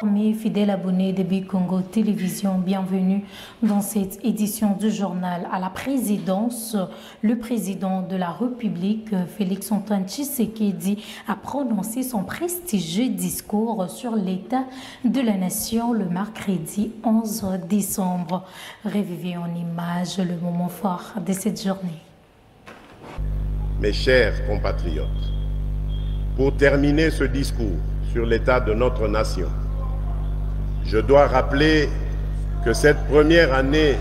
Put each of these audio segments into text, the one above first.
Mes fidèles abonnés de Bikongo Télévision, bienvenue dans cette édition du journal. À la présidence, le président de la République, Félix-Antoine Tshisekedi, a prononcé son prestigieux discours sur l'état de la nation le mercredi 11 décembre. Revivez en images le moment fort de cette journée. Mes chers compatriotes, pour terminer ce discours sur l'état de notre nation, je dois rappeler que cette première année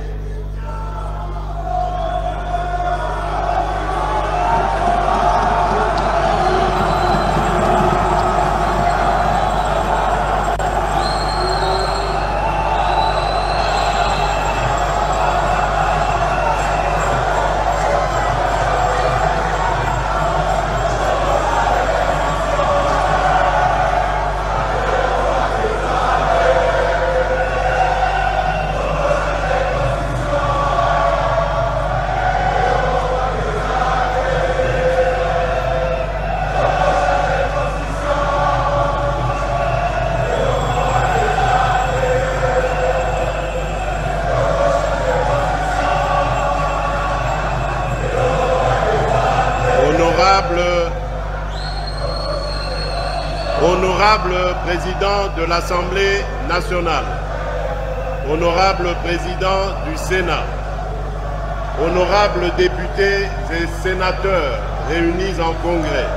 Honorable président de l'Assemblée nationale, honorable président du Sénat, honorables députés et sénateurs réunis en congrès,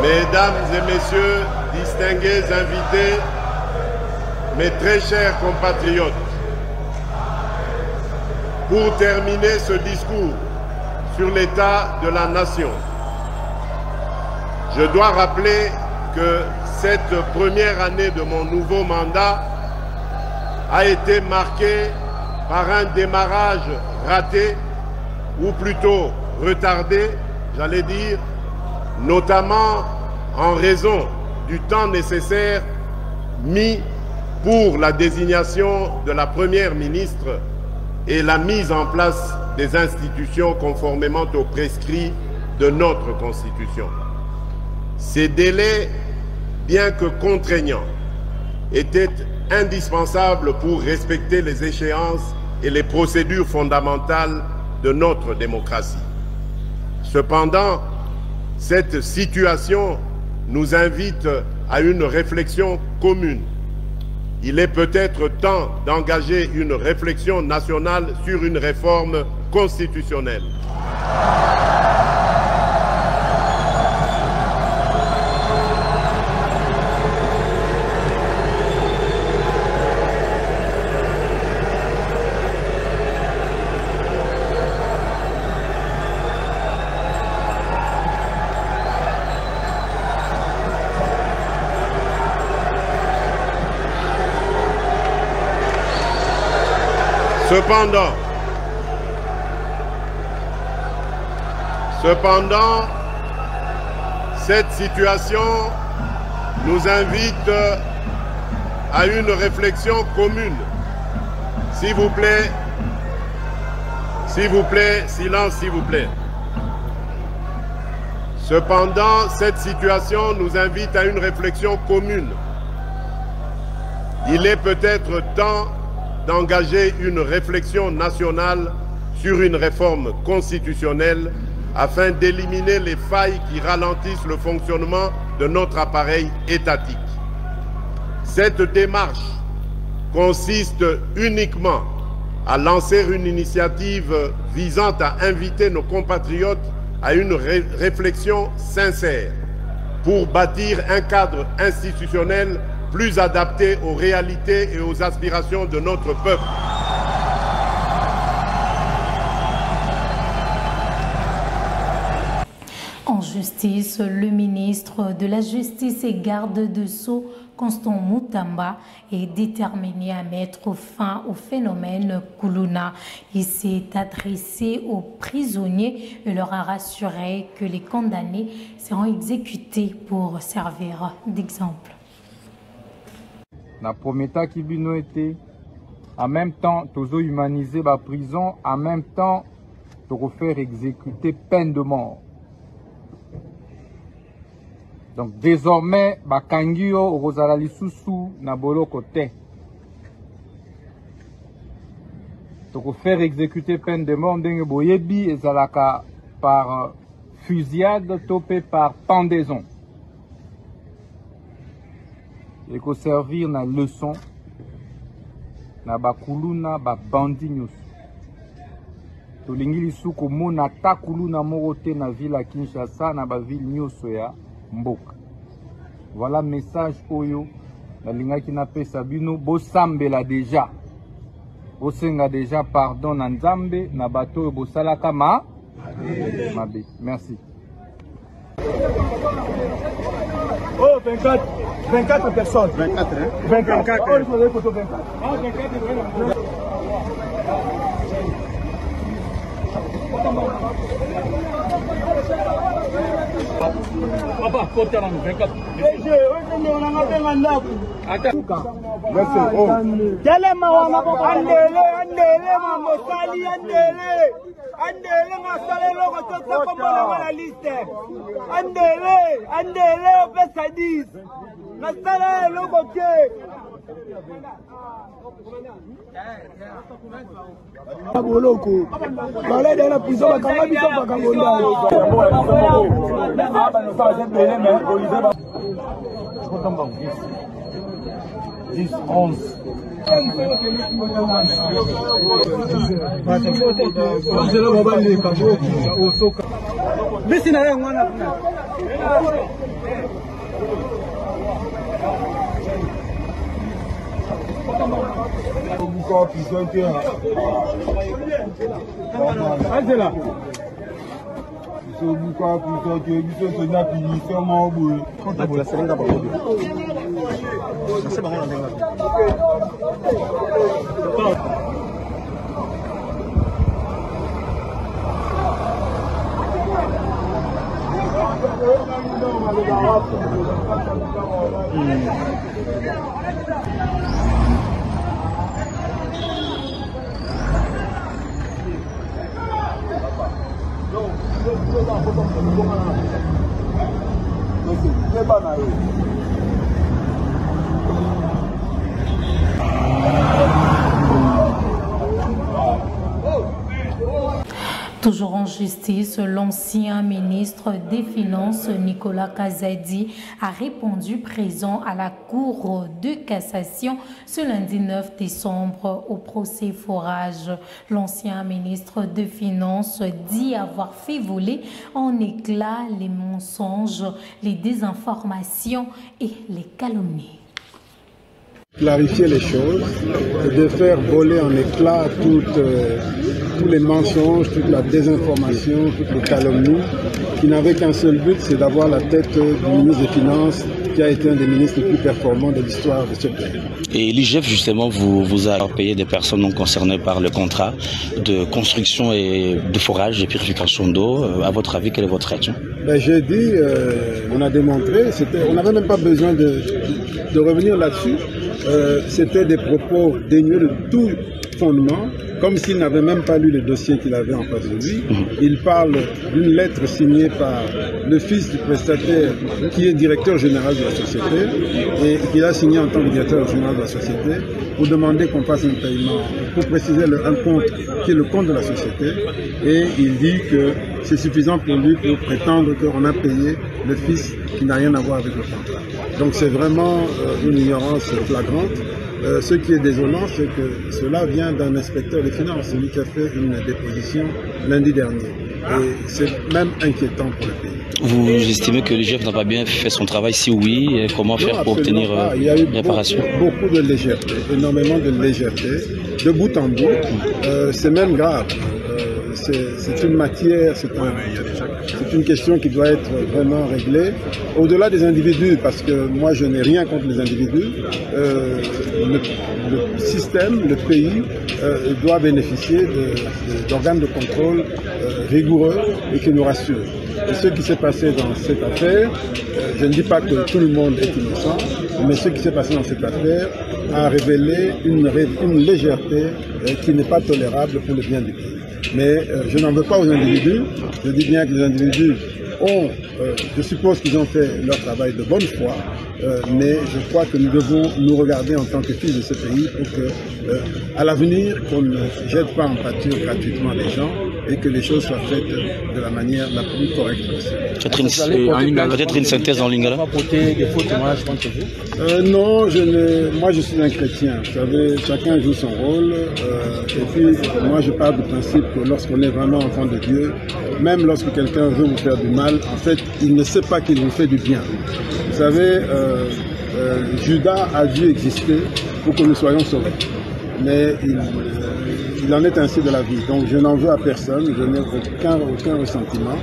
mesdames et messieurs, distingués invités, mes très chers compatriotes, pour terminer ce discours sur l'état de la nation, je dois rappeler que cette première année de mon nouveau mandat a été marquée par un démarrage raté, ou plutôt retardé, j'allais dire, notamment en raison du temps nécessaire mis pour la désignation de la première ministre et la mise en place des institutions conformément aux prescrits de notre Constitution. Ces délais, bien que contraignants, étaient indispensables pour respecter les échéances et les procédures fondamentales de notre démocratie. Cependant, cette situation nous invite à une réflexion commune. Il est peut-être temps d'engager une réflexion nationale sur une réforme constitutionnelle. Cependant, cette situation nous invite à une réflexion commune. S'il vous plaît, silence s'il vous plaît. Cependant, cette situation nous invite à une réflexion commune. Il est peut-être temps d'engager une réflexion nationale sur une réforme constitutionnelle afin d'éliminer les failles qui ralentissent le fonctionnement de notre appareil étatique. Cette démarche consiste uniquement à lancer une initiative visant à inviter nos compatriotes à une réflexion sincère pour bâtir un cadre institutionnel plus adapté aux réalités et aux aspirations de notre peuple. En justice, le ministre de la Justice et garde de Sceaux, Constant Mutamba, est déterminé à mettre fin au phénomène Kuluna. Il s'est adressé aux prisonniers et leur a rassuré que les condamnés seront exécutés pour servir d'exemple. Na prometa qui bino été en même temps tozo humaniser la prison, en même temps de refaire exécuter peine de mort. Donc désormais, bakangio okozala lisusu na boloko te. Donc faire exécuter peine de mort ndenge boyebi ezalaka par fusillade topé par pendaison. Et qu'on servir na leçon na bakuluna ba bandi nyos. To lingili suko mona takuluna morote na ville à Kinshasa na ba ville nyoso ya mboka. Voilà message oyo na linga ki na pesa bino bo sambela déjà. Bo senga déjà pardon na Nzambe na bato bo salaka mabe. Merci. Oh, 24 personnes. 24, hein? 24. Oh, il faut les photos 24. Ah, 24, Papa, faut faire 24. Andele masale loko toto kombola la liste. Andele pesa 10. Masale loko ke. Boloko. Bala de la prison bakanga biso bakangonda. Je compte 10, 11. Toujours en justice, l'ancien ministre des Finances Nicolas Kazadi a répondu présent à la Cour de cassation ce lundi 9 décembre au procès forage. L'ancien ministre des Finances dit avoir fait voler en éclats les mensonges, les désinformations et les calomnies. Clarifier les choses, de faire voler en éclats tous les mensonges, toute la désinformation, toutes les calomnies, qui n'avaient qu'un seul but, c'est d'avoir la tête du ministre des Finances, qui a été un des ministres les plus performants de l'histoire de ce pays. Et l'IGF, justement, vous a payé des personnes non concernées par le contrat de construction et de forage et purification d'eau. À votre avis, quelle est votre réaction? J'ai dit, on a démontré, on n'avait même pas besoin de revenir là-dessus. C'était des propos dénués de tout fondement, comme s'il n'avait même pas lu le dossier qu'il avait en face de lui. Il parle d'une lettre signée par le fils du prestataire qui est directeur général de la société et qu'il a signé en tant que directeur général de la société pour demander qu'on fasse un paiement, pour préciser un compte qui est le compte de la société, et il dit que c'est suffisant pour lui pour prétendre qu'on a payé le fils qui n'a rien à voir avec le contrat. Donc c'est vraiment une ignorance flagrante. Ce qui est désolant, c'est que cela vient d'un inspecteur des finances, celui qui a fait une déposition lundi dernier. Et c'est même inquiétant pour le pays. Vous estimez que l'IGF n'a pas bien fait son travail? Si oui, comment faire pour obtenir réparation? Beaucoup de légèreté, énormément de légèreté, de bout en bout. C'est même grave. C'est une matière, c'est une question qui doit être vraiment réglée. Au-delà des individus, parce que moi je n'ai rien contre les individus, le système, le pays doit bénéficier d'organes de contrôle rigoureux et qui nous rassurent. Et ce qui s'est passé dans cette affaire, je ne dis pas que tout le monde est innocent, mais ce qui s'est passé dans cette affaire a révélé une légèreté qui n'est pas tolérable pour le bien du pays. Mais je n'en veux pas aux individus, je dis bien que les individus je suppose qu'ils ont fait leur travail de bonne foi, mais je crois que nous devons nous regarder en tant que fils de ce pays pour que, à l'avenir, qu'on ne jette pas en pâture gratuitement les gens et que les choses soient faites de la manière la plus correcte possible. Peut-être une synthèse en lingala. Non, moi je suis un chrétien. Vous savez, chacun joue son rôle. Et puis, moi je pars du principe que lorsqu'on est vraiment enfant de Dieu, même lorsque quelqu'un veut vous faire du mal, en fait, il ne sait pas qu'il vous fait du bien. Vous savez, Judas a dû exister pour que nous soyons sauvés. Mais il en est ainsi de la vie. Donc je n'en veux à personne, je n'ai aucun ressentiment.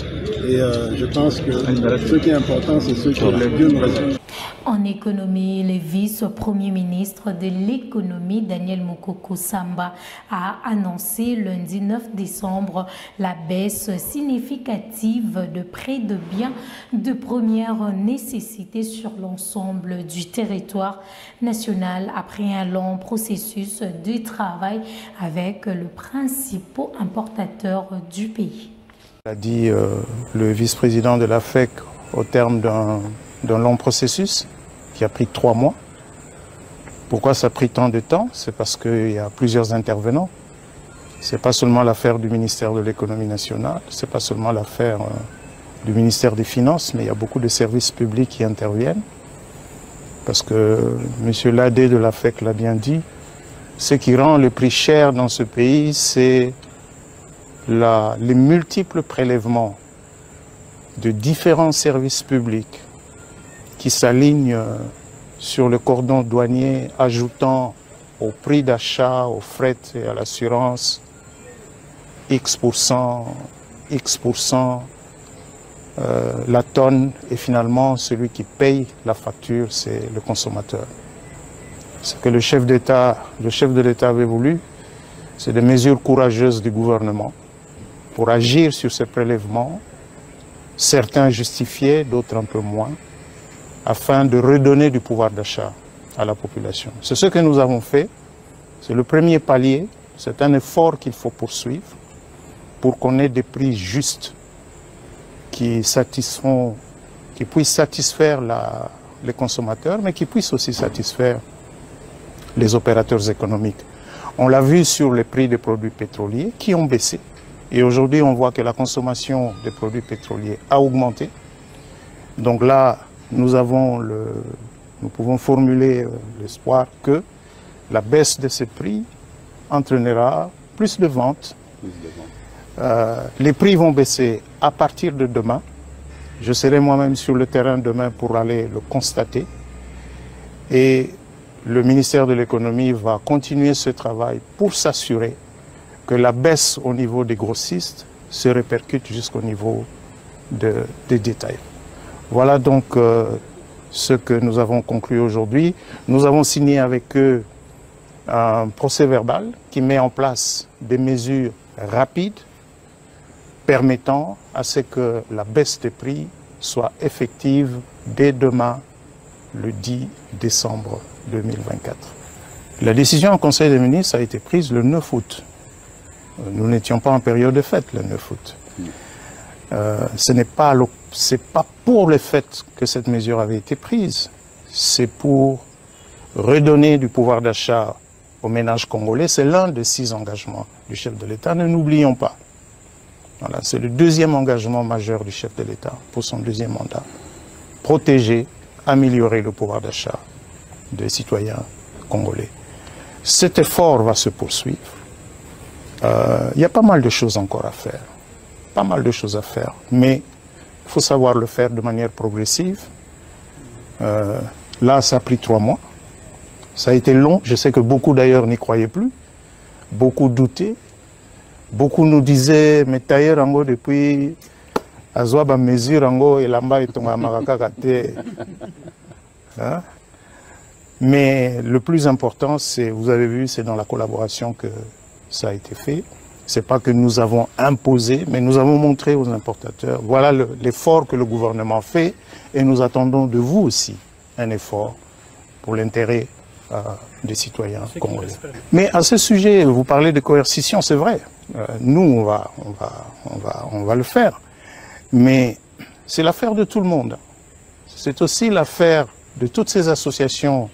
Et je pense que ce qui est important, c'est ce que Dieu nous réserve. En économie, le vice-premier ministre de l'économie, Daniel Mokoko Samba, a annoncé lundi 9 décembre la baisse significative de prix de biens de première nécessité sur l'ensemble du territoire national après un long processus de travail avec le principal importateur du pays. A dit le vice-président de la FEC au terme d'un long processus qui a pris 3 mois. Pourquoi ça a pris tant de temps? C'est parce qu'il y a plusieurs intervenants. Ce n'est pas seulement l'affaire du ministère de l'économie nationale, ce n'est pas seulement l'affaire du ministère des Finances, mais il y a beaucoup de services publics qui interviennent. Parce que M. Ladé de la FEC l'a bien dit, ce qui rend le prix cher dans ce pays, c'est les multiples prélèvements de différents services publics qui s'alignent sur le cordon douanier, ajoutant au prix d'achat, au fret et à l'assurance X%, la tonne, et finalement celui qui paye la facture, c'est le consommateur. Ce que le chef de l'État avait voulu, c'est des mesures courageuses du gouvernement pour agir sur ces prélèvements, certains justifiés, d'autres un peu moins, afin de redonner du pouvoir d'achat à la population. C'est ce que nous avons fait, c'est le premier palier, c'est un effort qu'il faut poursuivre pour qu'on ait des prix justes qui puissent satisfaire les consommateurs, mais qui puissent aussi satisfaire les opérateurs économiques. On l'a vu sur les prix des produits pétroliers qui ont baissé. Et aujourd'hui, on voit que la consommation des produits pétroliers a augmenté. Donc là, nous pouvons formuler l'espoir que la baisse de ces prix entraînera plus de ventes. Les prix vont baisser à partir de demain. Je serai moi-même sur le terrain demain pour aller le constater. Et le ministère de l'économie va continuer ce travail pour s'assurer que la baisse au niveau des grossistes se répercute jusqu'au niveau des détails. Voilà donc ce que nous avons conclu aujourd'hui. Nous avons signé avec eux un procès-verbal qui met en place des mesures rapides permettant à ce que la baisse des prix soit effective dès demain, le 10 décembre 2024. La décision au Conseil des ministres a été prise le 9 août. Nous n'étions pas en période de fête le 9 août. Ce n'est pas pour le fait que cette mesure avait été prise, c'est pour redonner du pouvoir d'achat aux ménages congolais. C'est l'un des 6 engagements du chef de l'État, ne l'oublions pas. Voilà, c'est le deuxième engagement majeur du chef de l'État pour son deuxième mandat. Protéger, améliorer le pouvoir d'achat des citoyens congolais. Cet effort va se poursuivre. Il y a pas mal de choses encore à faire. Pas mal de choses à faire. Mais il faut savoir le faire de manière progressive. Là, ça a pris 3 mois. Ça a été long. Je sais que beaucoup d'ailleurs n'y croyaient plus. Beaucoup doutaient. Beaucoup nous disaient, mais tailleur ango depuis Azwaba mesure ango et lamba et tonga marakakate. Mais le plus important, c'est, vous avez vu, c'est dans la collaboration que ça a été fait. C'est pas que nous avons imposé, mais nous avons montré aux importateurs, voilà l'effort que le gouvernement fait, et nous attendons de vous aussi un effort pour l'intérêt des citoyens congolais. Mais à ce sujet, vous parlez de coercition, c'est vrai. Nous, on va le faire. Mais c'est l'affaire de tout le monde. C'est aussi l'affaire de toutes ces associations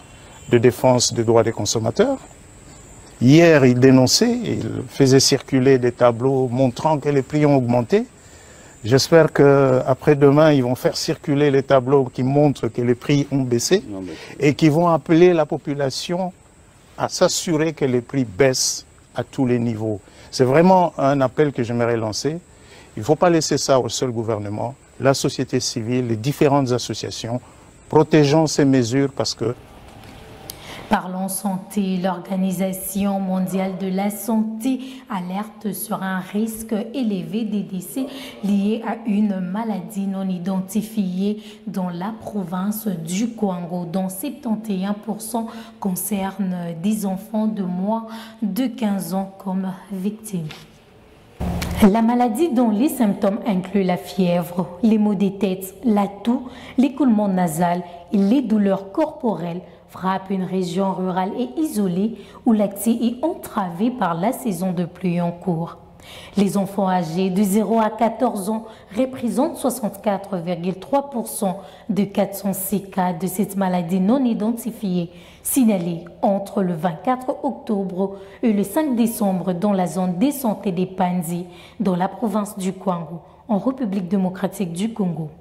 de défense des droits des consommateurs. Hier, il dénonçait, il faisait circuler des tableaux montrant que les prix ont augmenté. J'espère qu'après-demain, ils vont faire circuler les tableaux qui montrent que les prix ont baissé et qui vont appeler la population à s'assurer que les prix baissent à tous les niveaux. C'est vraiment un appel que j'aimerais lancer. Il ne faut pas laisser ça au seul gouvernement, la société civile, les différentes associations. Protégeons ces mesures parce que... Parlons santé, l'Organisation mondiale de la santé alerte sur un risque élevé des décès liés à une maladie non identifiée dans la province du Kwango, dont 71% concernent des enfants de moins de 15 ans comme victimes. La maladie dont les symptômes incluent la fièvre, les maux de tête, la toux, l'écoulement nasal et les douleurs corporelles frappe une région rurale et isolée où l'accès est entravé par la saison de pluie en cours. Les enfants âgés de 0 à 14 ans représentent 64,3% de 406 cas de cette maladie non identifiée signalés entre le 24 octobre et le 5 décembre dans la zone de santé des Panzi, dans la province du Kwango, en République démocratique du Congo.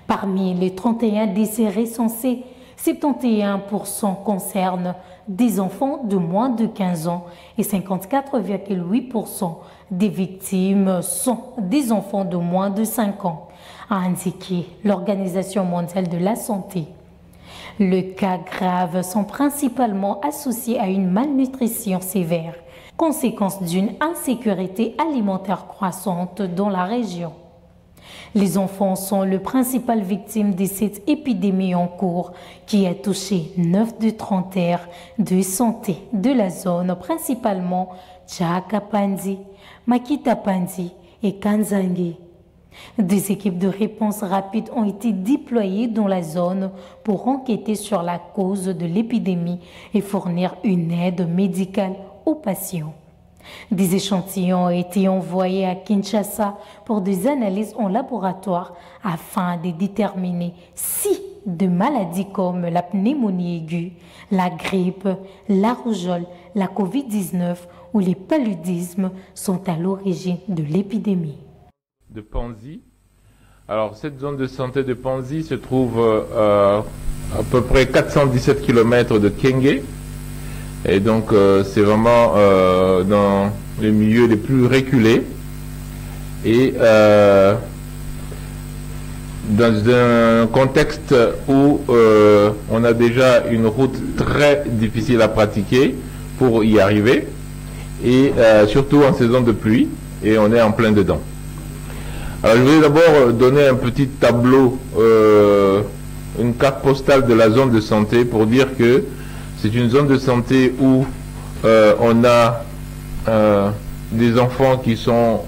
Parmi les 31 décès recensés, 71% concernent des enfants de moins de 15 ans et 54,8% des victimes sont des enfants de moins de 5 ans, a indiqué l'Organisation mondiale de la santé. Les cas graves sont principalement associés à une malnutrition sévère, conséquence d'une insécurité alimentaire croissante dans la région. Les enfants sont les principales victimes de cette épidémie en cours qui a touché 9 des 30 aires de santé de la zone, principalement Tchaka-Panzi, Makita-Panzi et Kanzangi. Des équipes de réponse rapide ont été déployées dans la zone pour enquêter sur la cause de l'épidémie et fournir une aide médicale aux patients. Des échantillons ont été envoyés à Kinshasa pour des analyses en laboratoire afin de déterminer si de maladies comme la pneumonie aiguë, la grippe, la rougeole, la Covid-19 ou les paludismes sont à l'origine de l'épidémie. De Panzi. Alors cette zone de santé de Panzi se trouve à peu près 417 km de Kenge. Et donc c'est vraiment dans les milieux les plus reculés et dans un contexte où on a déjà une route très difficile à pratiquer pour y arriver et surtout en saison de pluie et on est en plein dedans. Alors je vais d'abord donner un petit tableau, une carte postale de la zone de santé pour dire que c'est une zone de santé où on a des enfants qui sont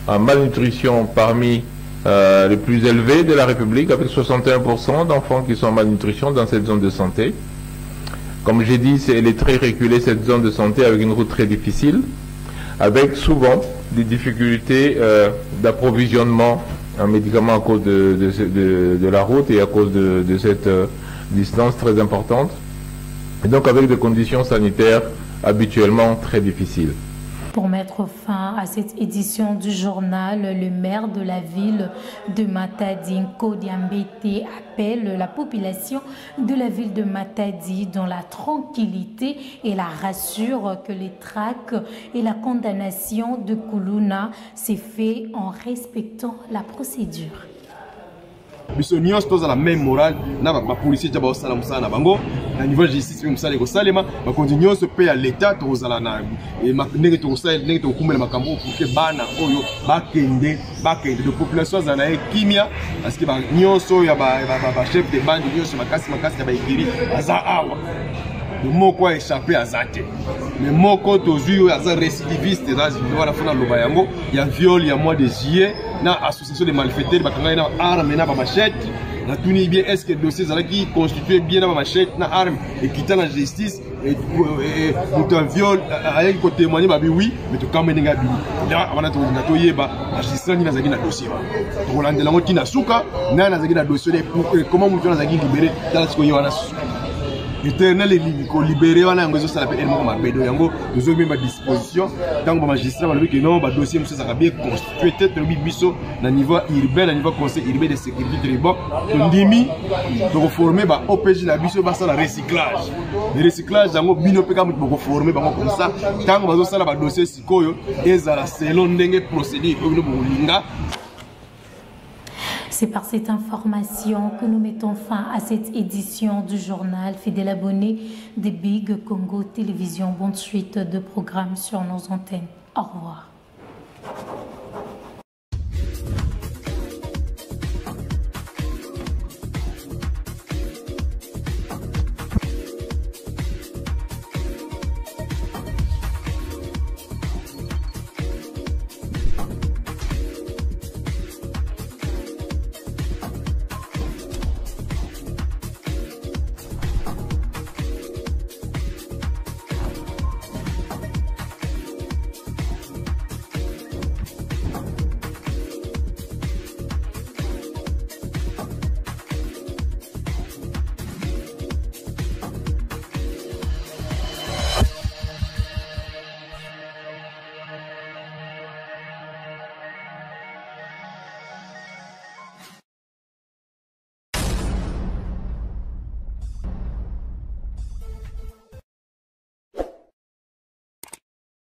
en malnutrition parmi les plus élevés de la République, avec 61% d'enfants qui sont en malnutrition dans cette zone de santé. Comme j'ai dit, elle est très reculée, cette zone de santé, avec une route très difficile, avec souvent des difficultés d'approvisionnement en médicaments à cause de la route et à cause de cette distance très importante. Et donc avec des conditions sanitaires habituellement très difficiles. Pour mettre fin à cette édition du journal, le maire de la ville de Matadi, Nkodiambete, appelle la population de la ville de Matadi dans la tranquillité et la rassure que les traques et la condamnation de Kuluna s'est fait en respectant la procédure. biso nyonso toza la même morale na ba policier ja ba osala musala na bango na niveau justice pe musala ko salema ba kondi nyonso pe ya l'état tozala na et ndenge to sala ndenge to kumela makambo pour que bana oyo bakende de population za na kimia parce que ba nyonso ya ba chef de bande nyonso makasi ya ba ikiri aza awa le moko a échappé à Zate. Le moko tozu aza récidiviste dans la fona loba yango, il y a viol, il y a mois de juillet, na association de malfaiteurs, ba kanga na arme na ba machette, na tuni bien est-ce que dossier zalaki constitué bien na machette na arme et quitter la justice et pour un viol avec côté témoigner ba oui mais to kamene nga bi là on a to na to yeba magistrat ni na zaki na dossier ba to landela ngo tina suka na na zaki na dossier pour comment mutu na zaki libérer dans ce ko yona éternel et libéré wana yango zo sala pe elmo ma bedo yango nous avons même à disposition tant que magistrat va que non ba dossier monsieur ça bien constitué tête le biso na niveau urbain na niveau conseil urbain de sécurité de bon ndimi to reformer ba OPJ la biso ba ça la recyclage le recyclage yango bino pe ka mutu ko former ba comme ça tant que ba zo sala ba dossier sikoyo ezala selon ndenge procédure ko bino bolinga. C'est par cette information que nous mettons fin à cette édition du journal. Fidèle abonné de Big Congo Télévision, bonne suite de programmes sur nos antennes. Au revoir.